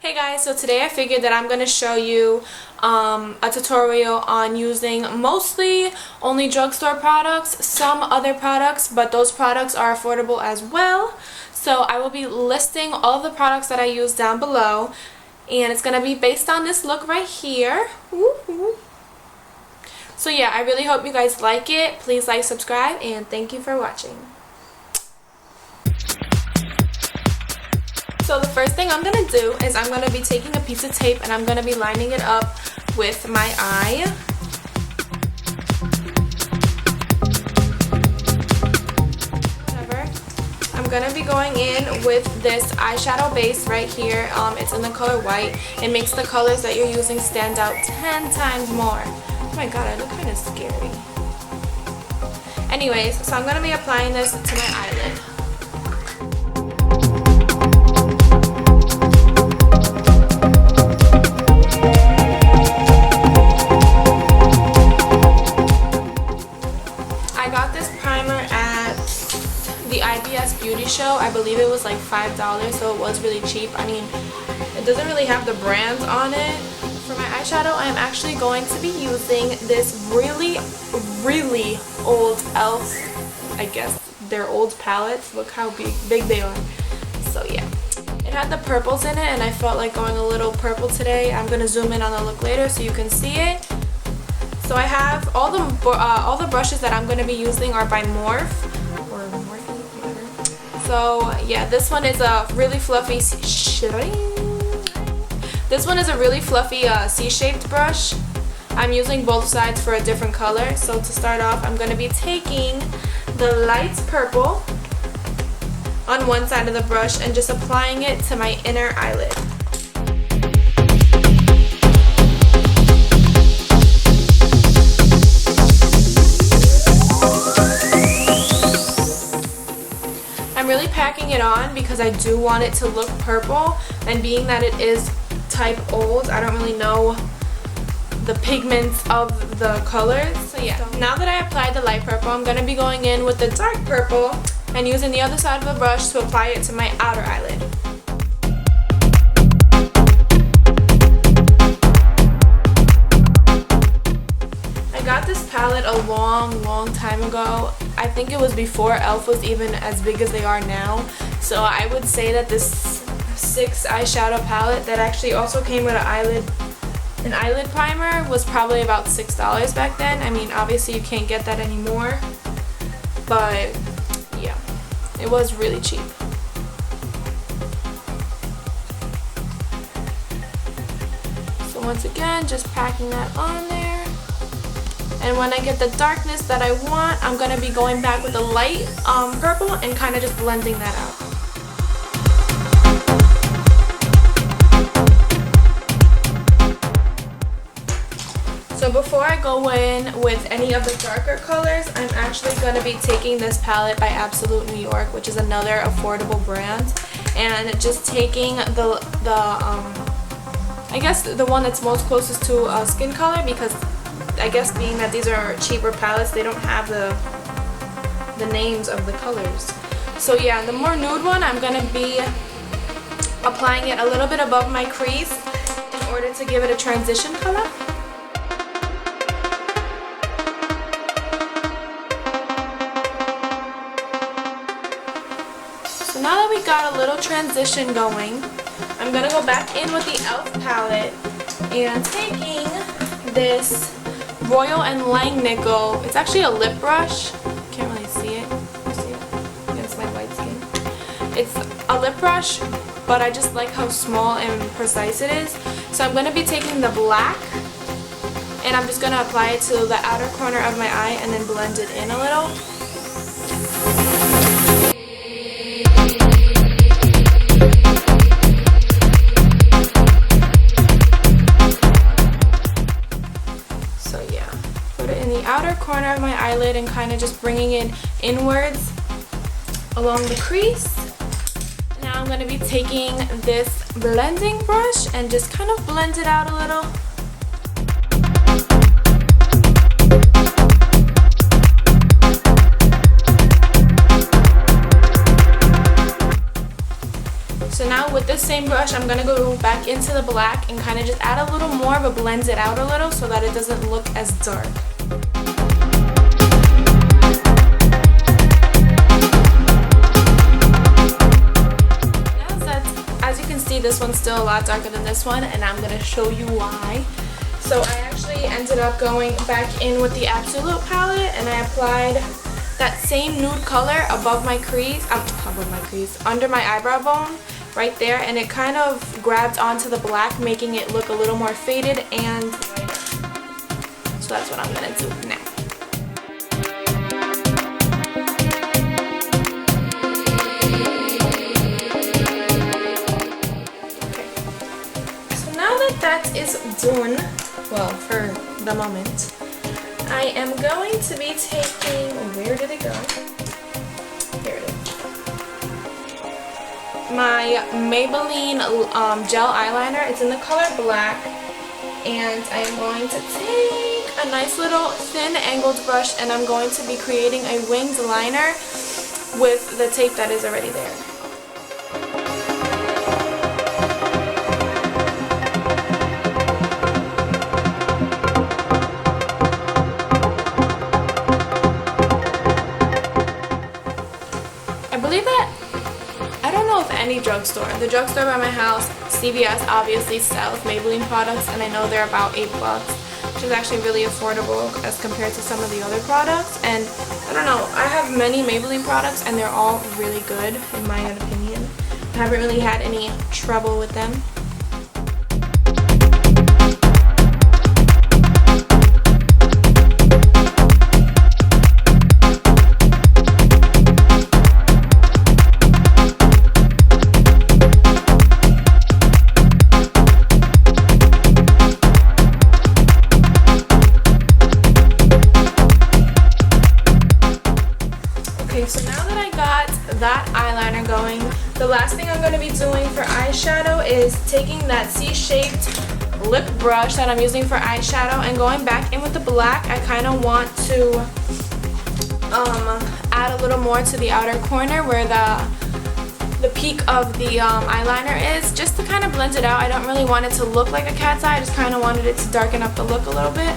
Hey guys, so today I figured that I'm going to show you a tutorial on using mostly only drugstore products, some other products, but those products are affordable as well. So I will be listing all of the products that I use down below, and it's going to be based on this look right here. Woo-hoo. So yeah, I really hope you guys like it. Please like, subscribe, and thank you for watching. So the first thing I'm going to do is I'm going to be taking a piece of tape and I'm going to be lining it up with my eye. Whatever. I'm going to be going in with this eyeshadow base right here. It's in the color white. It makes the colors that you're using stand out 10 times more. Oh my god, I look kind of scary. Anyways, so I'm going to be applying this to my eyelid. Beauty show. I believe it was like $5, so it was really cheap. I mean, it doesn't really have the brands on it. For my eyeshadow, I am actually going to be using this really old e.l.f. I guess they're old palettes. Look how big they are. So yeah, it had the purples in it, and I felt like going a little purple today. I'm gonna zoom in on the look later so you can see it. So I have all the brushes that I'm gonna be using are by Morphe. So yeah, this one is a really fluffy C-shaped brush. I'm using both sides for a different color. So to start off, I'm going to be taking the light purple on one side of the brush and just applying it to my inner eyelid. I'm really packing it on because I do want it to look purple, and being that it is type old, I don't really know the pigments of the colors. So yeah, now that I applied the light purple, I'm going to be going in with the dark purple and using the other side of the brush to apply it to my outer eyelid. I got this palette a long time ago. I think it was before e.l.f. was even as big as they are now. So I would say that this 6 eyeshadow palette that actually also came with an eyelid primer was probably about $6 back then. I mean, obviously you can't get that anymore, but yeah, it was really cheap. So once again, just packing that on there. And when I get the darkness that I want, I'm going to be going back with the light purple and kind of just blending that out. So before I go in with any of the darker colors, I'm actually going to be taking this palette by Absolute New York, which is another affordable brand, and just taking I guess the one that's most closest to skin color, because I guess being that these are cheaper palettes, they don't have the names of the colors. So yeah, the more nude one, I'm going to be applying it a little bit above my crease in order to give it a transition color. So now that we got a little transition going, I'm going to go back in with the e.l.f. palette and taking this Royal&Langnickel. It's actually a lip brush. Can't really see it. You see it against my white skin. It's a lip brush, but I just like how small and precise it is. So I'm going to be taking the black, and I'm just going to apply it to the outer corner of my eye and then blend it in a little. Outer corner of my eyelid and kind of just bringing it inwards along the crease. Now I'm going to be taking this blending brush and just kind of blend it out a little. with this same brush, I'm going to go back into the black and kind of just add a little more, but blends it out a little so that it doesn't look as dark. As you can see, this one's still a lot darker than this one, and I'm going to show you why. So I actually ended up going back in with the Absolute palette, and I applied that same nude color above my crease, under my eyebrow bone, right there, and it kind of grabbed onto the black, making it look a little more faded and lighter. So that's what I'm gonna do now. Okay. So now that that is done, well, for the moment, I am going to be taking, where did it go? Here it is. My Maybelline gel eyeliner. It's in the color black. And I am going to take a nice little thin angled brush, and I'm going to be creating a winged liner with the tape that is already there. Any drugstore. The drugstore by my house, CVS, obviously sells Maybelline products, and I know they're about $8, which is actually really affordable as compared to some of the other products. And I don't know, I have many Maybelline products and they're all really good in my own opinion. I haven't really had any trouble with them. So now that I got that eyeliner going, the last thing I'm going to be doing for eyeshadow is taking that C-shaped lip brush that I'm using for eyeshadow and going back in with the black. I kind of want to add a little more to the outer corner where the peak of the eyeliner is, just to kind of blend it out. I don't really want it to look like a cat's eye. I just kind of wanted it to darken up the look a little bit.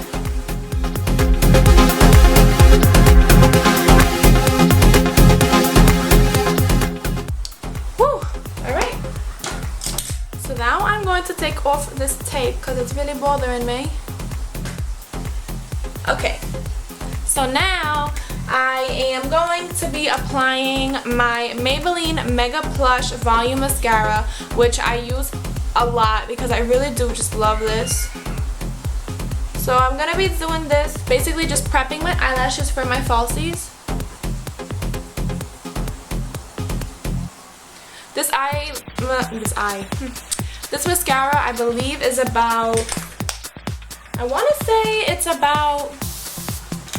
Now I'm going to take off this tape because it's really bothering me. Okay, so now I am going to be applying my Maybelline Mega Plush Volume Mascara, which I use a lot because I really do just love this. So I'm going to be doing this, basically just prepping my eyelashes for my falsies. This mascara, I believe, is about, I want to say it's about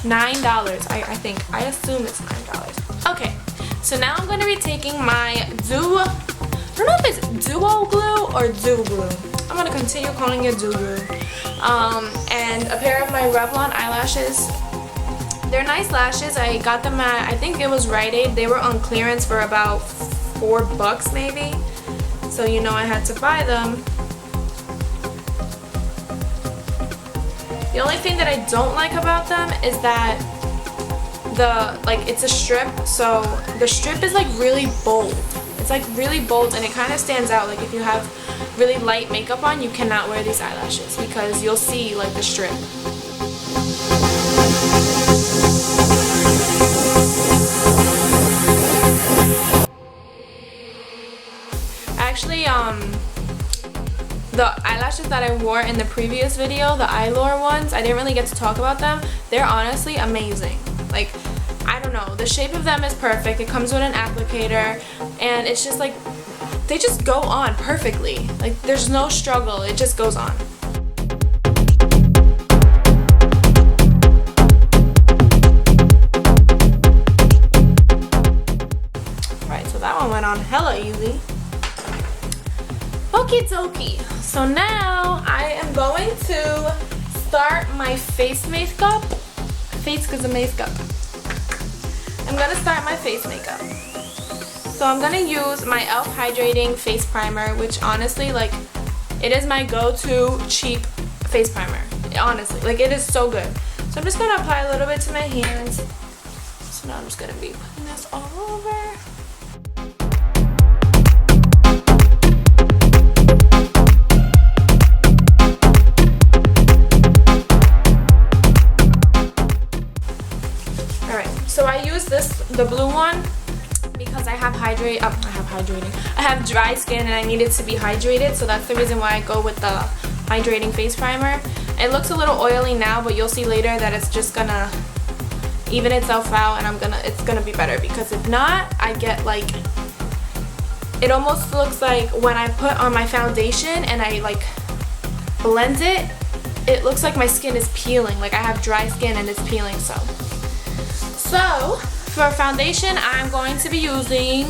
$9, I think. I assume it's $9. Okay, so now I'm going to be taking my I don't know if it's Duo Glue or Dew Glue. I'm going to continue calling it Dew Glue. And a pair of my Revlon eyelashes. They're nice lashes. I got them at, I think it was Rite. They were on clearance for about $4 maybe. So you know I had to buy them. The only thing that I don't like about them is that it's a strip, so the strip is like really bold. It's like really bold and it kind of stands out. Like if you have really light makeup on, you cannot wear these eyelashes because you'll see like the strip. Actually, the eyelashes that I wore in the previous video, the Eyelure ones, I didn't really get to talk about them. They're honestly amazing. Like, I don't know, the shape of them is perfect. It comes with an applicator, and it's just like, they just go on perfectly. Like, there's no struggle, it just goes on. Alright, so that one went on hella easy. Okie dokie. So now I am going to start my face makeup. I'm gonna start my face makeup. So I'm gonna use my e.l.f. Hydrating Face Primer, which honestly, like, it is my go-to cheap face primer. Honestly, like, it is so good. So I'm just gonna apply a little bit to my hands. So now I'm just gonna be putting this all over. Alright, so I use the blue one because I have dry skin and I need it to be hydrated, so that's the reason why I go with the hydrating face primer. It looks a little oily now, but you'll see later that it's just gonna even itself out, and it's gonna be better, because if not, I get like, it almost looks like when I put on my foundation and I like blend it, it looks like my skin is peeling, like I have dry skin and it's peeling. So for foundation, I'm going to be using,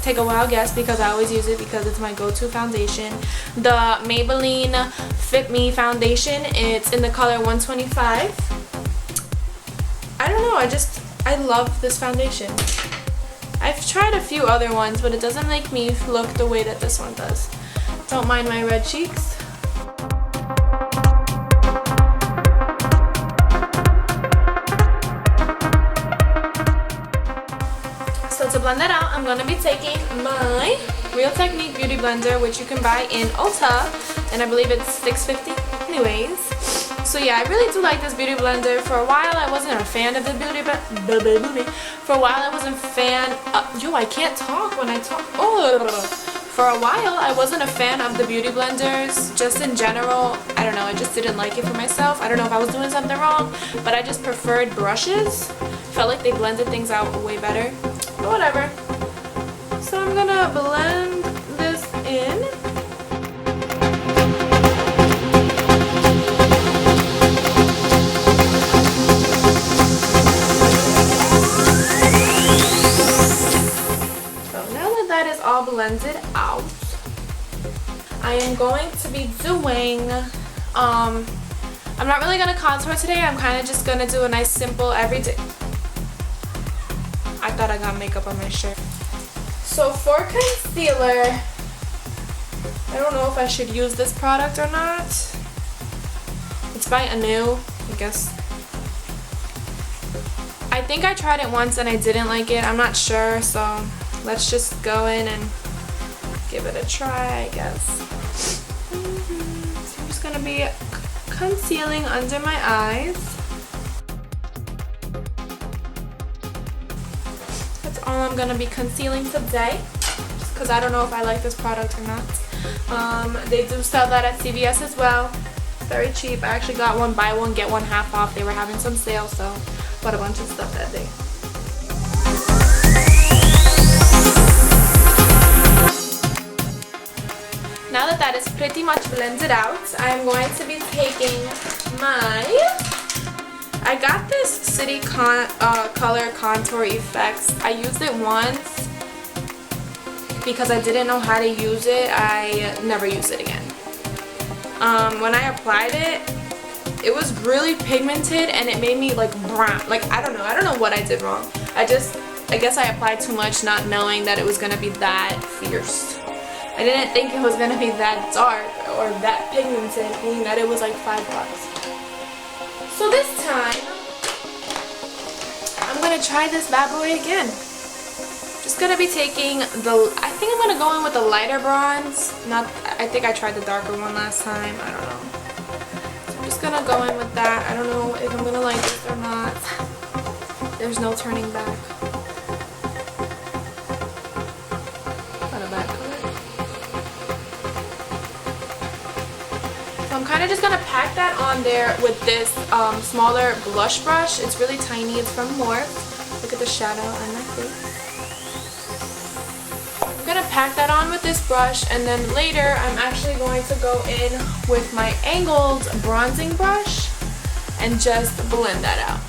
take a wild guess because I always use it because it's my go-to foundation, the Maybelline Fit Me Foundation. It's in the color 125. I don't know, I love this foundation. I've tried a few other ones, but it doesn't make me look the way that this one does. Don't mind my red cheeks. So to blend that out, I'm going to be taking my Real Technique Beauty Blender, which you can buy in Ulta, and I believe it's $6.50 anyways. So yeah, I really do like this beauty blender. For a while, I wasn't a fan of the beauty For a while, I wasn't a fan. I can't talk when I talk. Oh. For a while, I wasn't a fan of the beauty blenders. Just in general, I don't know. I just didn't like it for myself. I don't know if I was doing something wrong, but I just preferred brushes. Felt like they blended things out way better. But whatever. So I'm gonna blend this in. All blended out, I am going to be doing I'm not really gonna contour today. I'm kind of just gonna do a nice simple everyday. I thought I got makeup on my shirt. So for concealer, I don't know if I should use this product or not. It's by ANEW, I guess. I think I tried it once and I didn't like it. I'm not sure, so let's just go in and give it a try, I guess. So I'm just gonna be concealing under my eyes. That's all I'm gonna be concealing today, just because I don't know if I like this product or not. They do sell that at CVS as well. Very cheap. I actually got one buy one get one half off. They were having some sale, so bought a bunch of stuff that day. Now that that is pretty much blended out, I'm going to be taking I got this City Color Contour Effects. I used it once because I didn't know how to use it. I never used it again. When I applied it, it was really pigmented and it made me like brown. Like, I don't know what I did wrong. I guess I applied too much, not knowing that it was gonna be that fierce. I didn't think it was gonna be that dark or that pigmented, being that it was like $5. So this time, I'm gonna try this bad boy again. Just gonna be taking I think I'm gonna go in with the lighter bronze. I think I tried the darker one last time. I don't know. So I'm just gonna go in with that. I don't know if I'm gonna like this or not. There's no turning back. Not a bad color. So I'm kind of just gonna pack that on there with this smaller blush brush. It's really tiny. It's from Morphe. Look at the shadow on my face. I'm gonna pack that on with this brush, and then later I'm actually going to go in with my angled bronzing brush and just blend that out.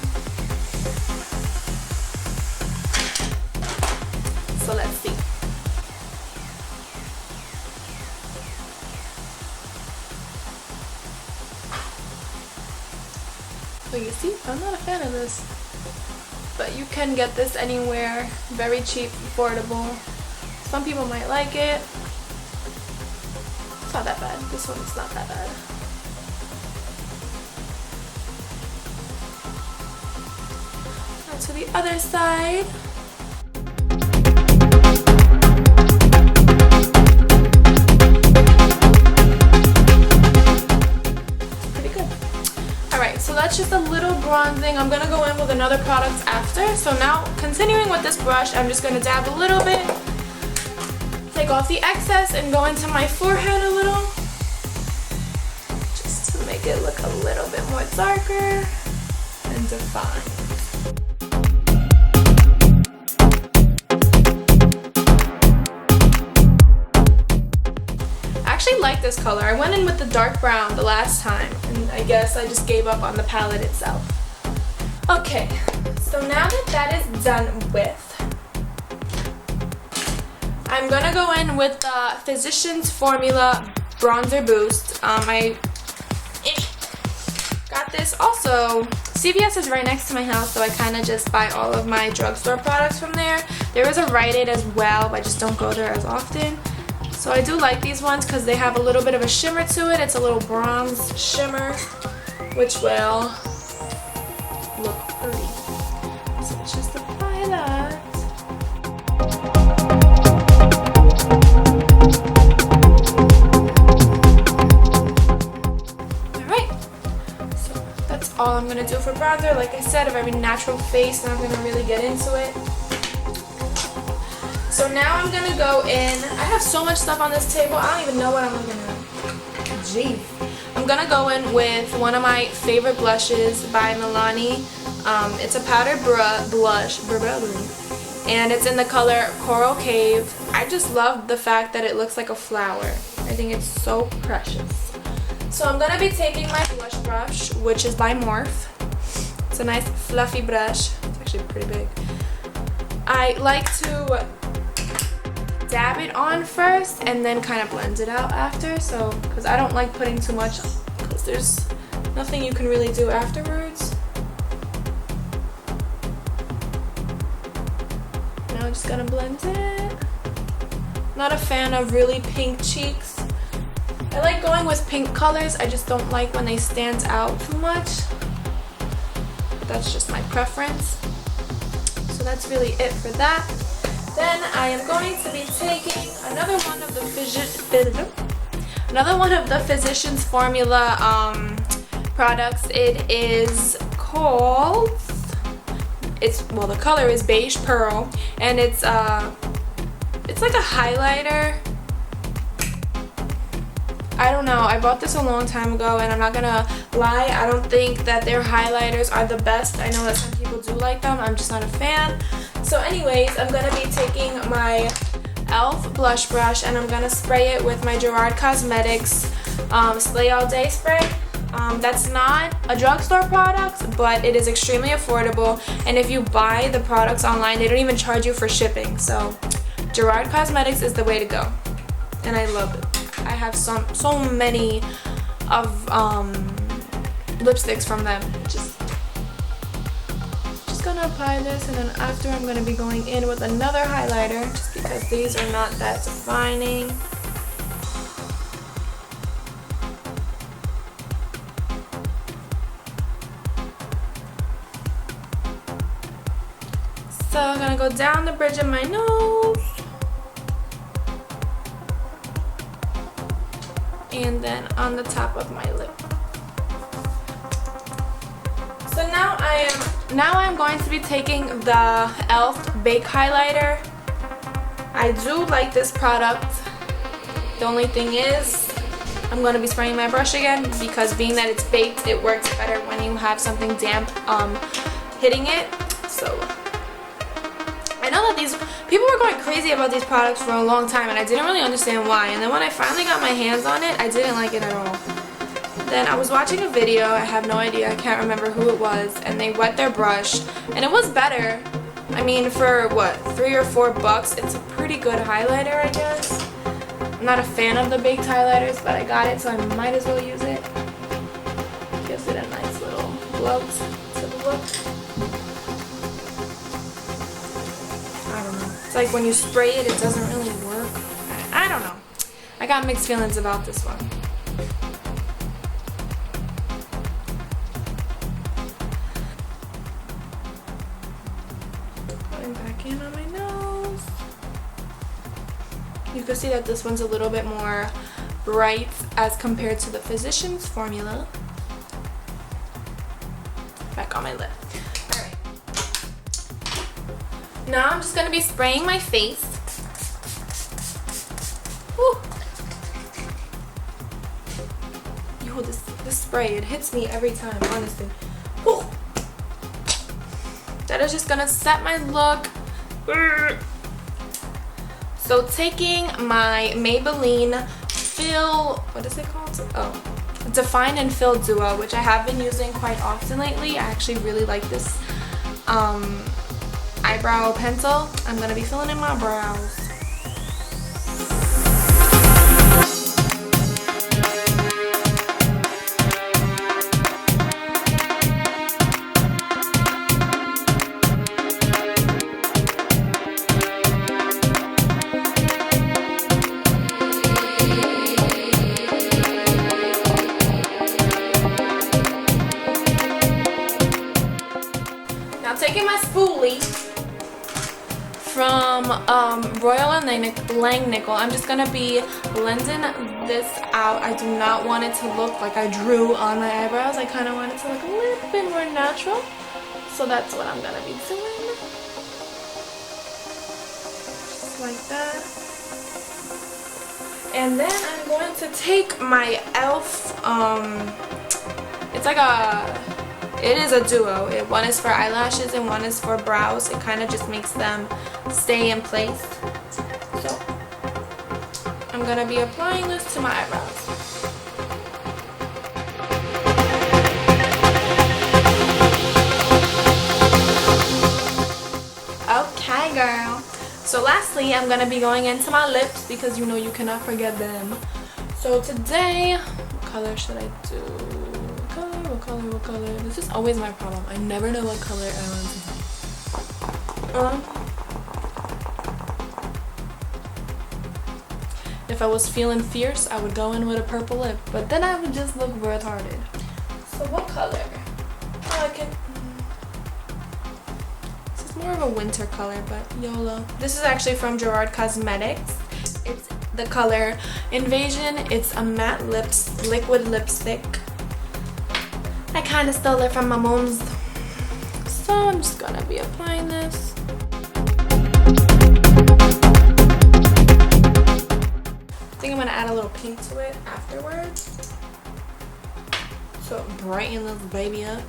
So let's see. So you see, I'm not a fan of this, but but you can get this anywhere. Very cheap, affordable. Some people might like it. It's not that bad. This one's not that bad. Now to the other side. So that's just a little bronzing. I'm going to go in with another product after. So now, continuing with this brush, I'm just going to dab a little bit, take off the excess, and go into my forehead a little, just to make it look a little bit more darker and defined. I like this color. I went in with the dark brown the last time, and I guess I just gave up on the palette itself. Okay, so now that that is done with, I'm gonna go in with the Physicians Formula Bronzer Boost. I got this also. CVS is right next to my house, so I kind of just buy all of my drugstore products from there. There is a Rite as well, but I just don't go there as often. So I do like these ones because they have a little bit of a shimmer to it. It's a little bronze shimmer, which will look pretty. So let's just apply that. Alright, so that's all I'm going to do for bronzer. Like I said, a very natural face, and I'm going to really get into it. So now I'm going to go in. I have so much stuff on this table. I don't even know what I'm looking at. Jeez. I'm going to go in with one of my favorite blushes by Milani. It's a powder blush. And it's in the color Coral Cave. I just love the fact that it looks like a flower. I think it's so precious. So I'm going to be taking my blush brush, which is by Morphe. It's a nice fluffy brush. It's actually pretty big. I like to dab it on first and then kind of blend it out after, so because I don't like putting too much because there's nothing you can really do afterwards. Now I'm just gonna blend it. Not a fan of really pink cheeks. I like going with pink colors. I just don't like when they stand out too much. That's just my preference. So that's really it for that. Then I am going to be taking another one of the Physicians Formula products. It is called, the color is Beige Pearl, and it's like a highlighter. I don't know, I bought this a long time ago, and I'm not gonna lie, I don't think that their highlighters are the best. I know that some people do like them, I'm just not a fan. So anyways, I'm gonna be taking my e.l.f. blush brush, and I'm gonna spray it with my Gerard Cosmetics Slay All Day spray. That's not a drugstore product, but it is extremely affordable, and if you buy the products online, they don't even charge you for shipping. So Gerard Cosmetics is the way to go, and I love it. I have so many of lipsticks from them. Just gonna apply this, and then after I'm gonna be going in with another highlighter, just because these are not that defining. So I'm gonna go down the bridge of my nose. And then on the top of my lip. So now I'm going to be taking the e.l.f. Bake Highlighter. I do like this product. The only thing is, I'm going to be spraying my brush again, because being that it's baked, it works better when you have something damp hitting it. So I know that these people were going crazy about these products for a long time, and I didn't really understand why. And then when I finally got my hands on it, I didn't like it at all. Then I was watching a video, I have no idea, I can't remember who it was, and they wet their brush, and it was better. I mean, for what, $3 or $4, it's a pretty good highlighter, I guess. I'm not a fan of the baked highlighters, but I got it, so I might as well use it. Gives it a nice little glow to the look. like when you spray it, it doesn't really work. I don't know. I got mixed feelings about this one. Going back in on my nose. You can see that this one's a little bit more bright as compared to the Physicians formula. Back on my lip. Alright. Now I'm just going to be spraying my face. Woo. Yo, this spray, it hits me every time, honestly. Woo. That is just going to set my look. So taking my Maybelline what is it called? Oh, Define and Fill Duo, which I have been using quite often lately. I actually really like this eyebrow pencil. I'm going to be filling in my brows. Taking my spoolie from Royal&Langnickel, I'm just going to be blending this out. I do not want it to look like I drew on my eyebrows. I kind of want it to look a little bit more natural. So that's what I'm going to be doing. Just like that. And then I'm going to take my e.l.f. It is a duo. One is for eyelashes and one is for brows. It kind of just makes them stay in place. So I'm going to be applying this to my eyebrows. Okay, girl. So lastly, I'm going to be going into my lips because you know you cannot forget them. So today, what color should I do? What color? This is always my problem. I never know what color I want to do. If I was feeling fierce, I would go in with a purple lip, but then I would just look retarded. So what color? Oh, I can. This is more of a winter color, but YOLO. This is actually from Gerard Cosmetics. It's the color Invasion. It's a matte liquid lipstick. I kind of stole it from my mom's. So I'm just gonna be applying this. I think I'm gonna add a little pink to it afterwards. So brighten this baby up.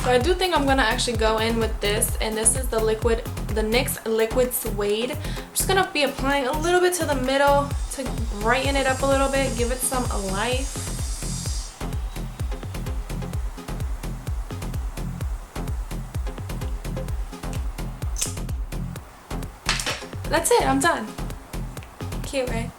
So I do think I'm gonna actually go in with this, and this is the NYX Liquid Suede. I'm just gonna be applying a little bit to the middle to brighten it up a little bit, give it some life. That's it, I'm done. Cute, right?